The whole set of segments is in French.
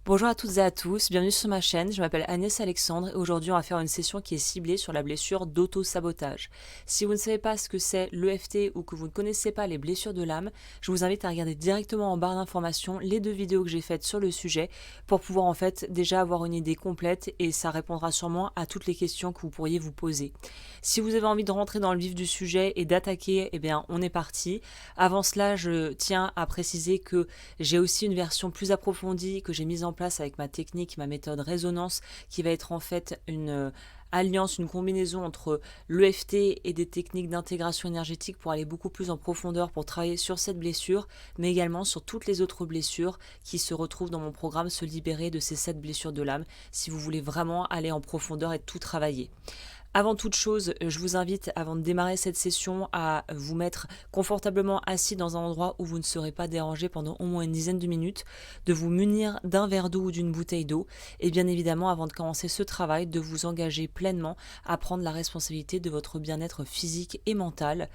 Bonjour à toutes et à tous, bienvenue sur ma chaîne, je m'appelle Agnès Alexandre et aujourd'hui on va faire une session qui est ciblée sur la blessure d'auto-sabotage. Si vous ne savez pas ce que c'est l'EFT ou que vous ne connaissez pas les blessures de l'âme, je vous invite à regarder directement en barre d'informations les 2 vidéos que j'ai faites sur le sujet pour pouvoir en fait déjà avoir une idée complète et ça répondra sûrement à toutes les questions que vous pourriez vous poser. Si vous avez envie de rentrer dans le vif du sujet et d'attaquer, eh bien on est parti. Avant cela, je tiens à préciser que j'ai aussi une version plus approfondie que j'ai mise en place avec ma technique, ma méthode résonance, qui va être en fait une alliance, une combinaison entre l'EFT et des techniques d'intégration énergétique pour aller beaucoup plus en profondeur pour travailler sur cette blessure, mais également sur toutes les autres blessures qui se retrouvent dans mon programme Se libérer de ces 7 blessures de l'âme, si vous voulez vraiment aller en profondeur et tout travailler. Avant toute chose, je vous invite, avant de démarrer cette session, à vous mettre confortablement assis dans un endroit où vous ne serez pas dérangé pendant au moins une dizaine de minutes, de vous munir d'un verre d'eau ou d'une bouteille d'eau, et bien évidemment, avant de commencer ce travail, de vous engager pleinement à prendre la responsabilité de votre bien-être physique et mental.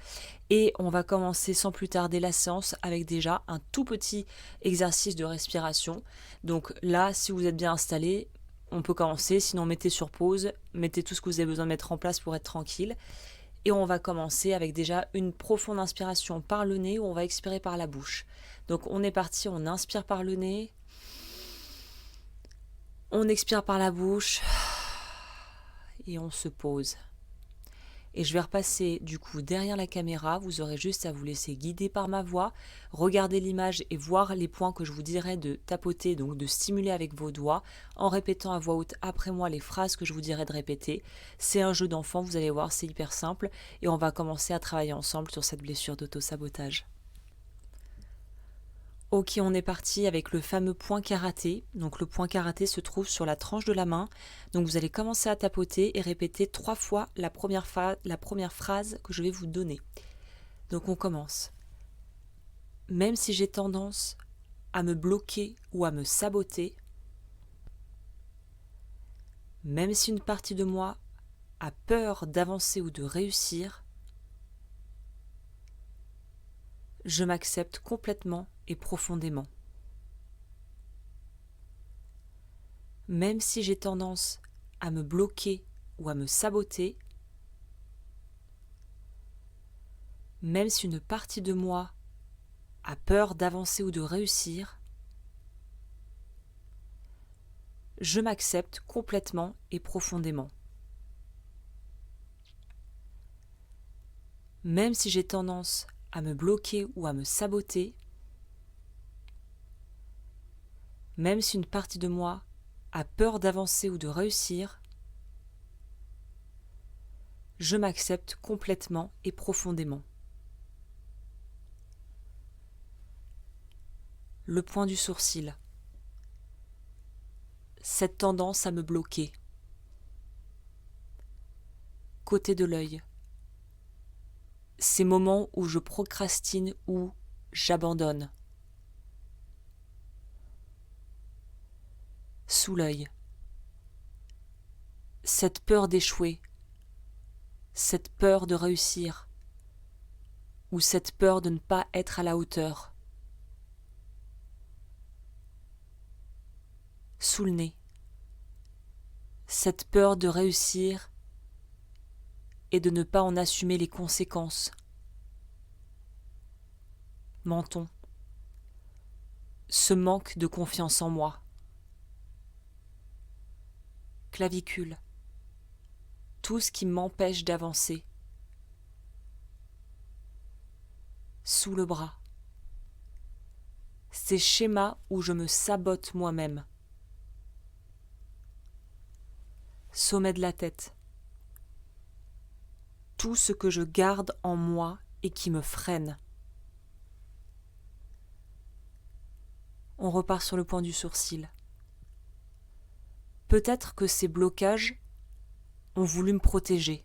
Et on va commencer sans plus tarder la séance avec déjà un tout petit exercice de respiration. Donc là, si vous êtes bien installé, on peut commencer, sinon mettez sur pause, mettez tout ce que vous avez besoin de mettre en place pour être tranquille. Et on va commencer avec déjà une profonde inspiration par le nez où on va expirer par la bouche. Donc on est parti, on inspire par le nez, on expire par la bouche et on se pose. Et je vais repasser du coup derrière la caméra, vous aurez juste à vous laisser guider par ma voix, regarder l'image et voir les points que je vous dirai de tapoter, donc de stimuler avec vos doigts, en répétant à voix haute après moi les phrases que je vous dirai de répéter. C'est un jeu d'enfant, vous allez voir, c'est hyper simple, et on va commencer à travailler ensemble sur cette blessure d'auto-sabotage. Ok, on est parti avec le fameux point karaté. Donc le point karaté se trouve sur la tranche de la main. Donc vous allez commencer à tapoter et répéter 3 fois la première phrase que je vais vous donner. Donc on commence. Même si j'ai tendance à me bloquer ou à me saboter, même si une partie de moi a peur d'avancer ou de réussir, je m'accepte complètement et profondément. Même si j'ai tendance à me bloquer ou à me saboter, même si une partie de moi a peur d'avancer ou de réussir, je m'accepte complètement et profondément. Même si j'ai tendance à me bloquer ou à me saboter, même si une partie de moi a peur d'avancer ou de réussir, je m'accepte complètement et profondément. Le point du sourcil. Cette tendance à me bloquer. Côté de l'œil. Ces moments où je procrastine ou j'abandonne. Sous l'œil. Cette peur d'échouer, cette peur de réussir, ou cette peur de ne pas être à la hauteur. Sous le nez. Cette peur de réussir et de ne pas en assumer les conséquences. Menton. Ce manque de confiance en moi. Clavicule. Tout ce qui m'empêche d'avancer. Sous le bras. Ces schémas où je me sabote moi-même. Sommet de la tête. Tout ce que je garde en moi et qui me freine. On repart sur le point du sourcil. Peut-être que ces blocages ont voulu me protéger.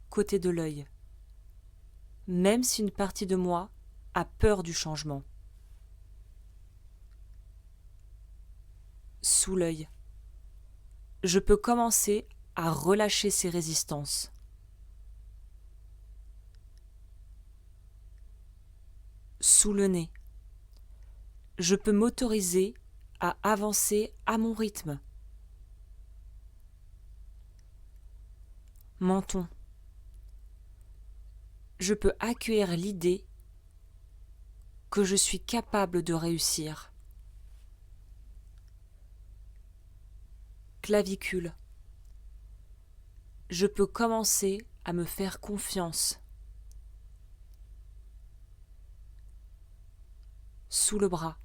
Côté de l'œil. Même si une partie de moi a peur du changement. Sous l'œil. Je peux commencer à relâcher ces résistances. Sous le nez. Je peux m'autoriser à avancer à mon rythme. Menton. Je peux accueillir l'idée que je suis capable de réussir. Clavicule. Je peux commencer à me faire confiance. Sous le bras.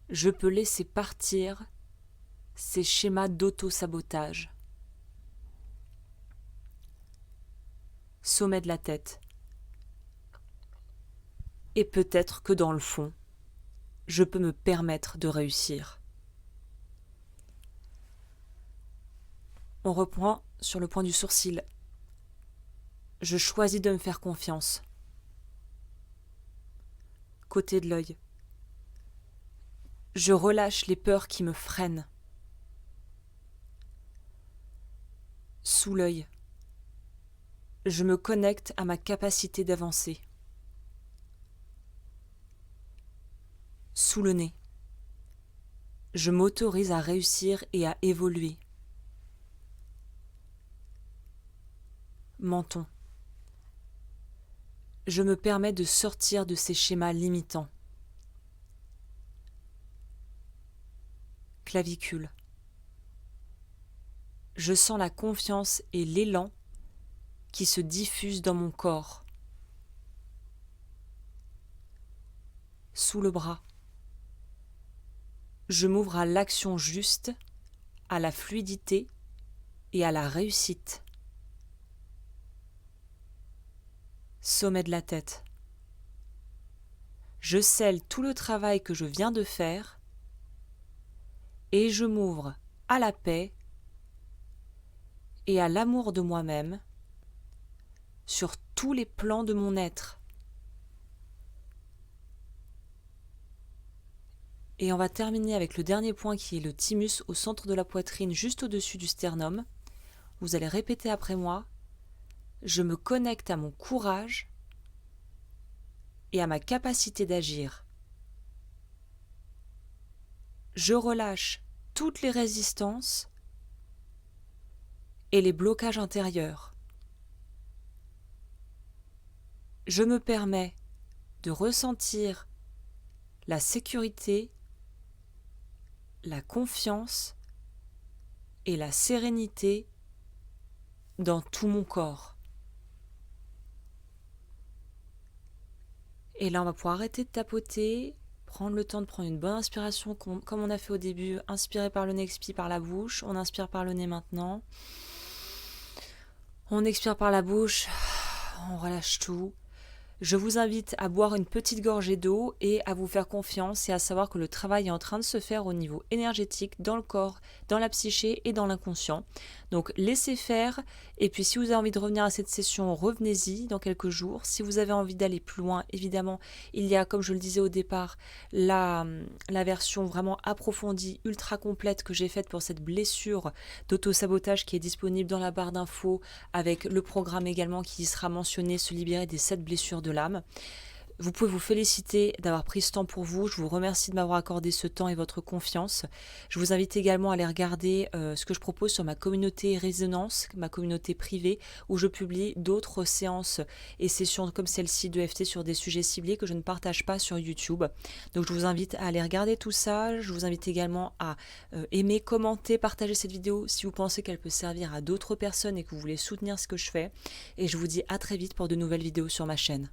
Je peux laisser partir ces schémas d'auto-sabotage. Sommet de la tête. Et peut-être que dans le fond, je peux me permettre de réussir. On reprend sur le point du sourcil. Je choisis de me faire confiance. Côté de l'œil. Je relâche les peurs qui me freinent. Sous l'œil. Je me connecte à ma capacité d'avancer. Sous le nez. Je m'autorise à réussir et à évoluer. Menton. Je me permets de sortir de ces schémas limitants. Clavicule. Je sens la confiance et l'élan qui se diffusent dans mon corps. Sous le bras. Je m'ouvre à l'action juste, à la fluidité et à la réussite. Sommet de la tête. Je scelle tout le travail que je viens de faire et je m'ouvre à la paix et à l'amour de moi-même sur tous les plans de mon être. Et on va terminer avec le dernier point qui est le thymus au centre de la poitrine, juste au-dessus du sternum. Vous allez répéter après moi. Je me connecte à mon courage et à ma capacité d'agir. Je relâche toutes les résistances et les blocages intérieurs. Je me permets de ressentir la sécurité, la confiance et la sérénité dans tout mon corps. Et là, on va pouvoir arrêter de tapoter, prendre le temps de prendre une bonne inspiration, comme on a fait au début. Inspirer par le nez, expire par la bouche. On inspire par le nez maintenant. On expire par la bouche. On relâche tout. Je vous invite à boire une petite gorgée d'eau et à vous faire confiance et à savoir que le travail est en train de se faire au niveau énergétique, dans le corps, dans la psyché et dans l'inconscient. Donc laissez faire et puis si vous avez envie de revenir à cette session, revenez-y dans quelques jours. Si vous avez envie d'aller plus loin, évidemment, il y a, comme je le disais au départ, la version vraiment approfondie, ultra complète que j'ai faite pour cette blessure d'auto-sabotage qui est disponible dans la barre d'infos avec le programme également qui sera mentionné, se libérer des 7 blessures de l'âme. Vous pouvez vous féliciter d'avoir pris ce temps pour vous. Je vous remercie de m'avoir accordé ce temps et votre confiance. Je vous invite également à aller regarder ce que je propose sur ma communauté Résonance, ma communauté privée, où je publie d'autres séances et sessions comme celle-ci de FT sur des sujets ciblés que je ne partage pas sur YouTube. Donc je vous invite à aller regarder tout ça. Je vous invite également à aimer, commenter, partager cette vidéo si vous pensez qu'elle peut servir à d'autres personnes et que vous voulez soutenir ce que je fais. Et je vous dis à très vite pour de nouvelles vidéos sur ma chaîne.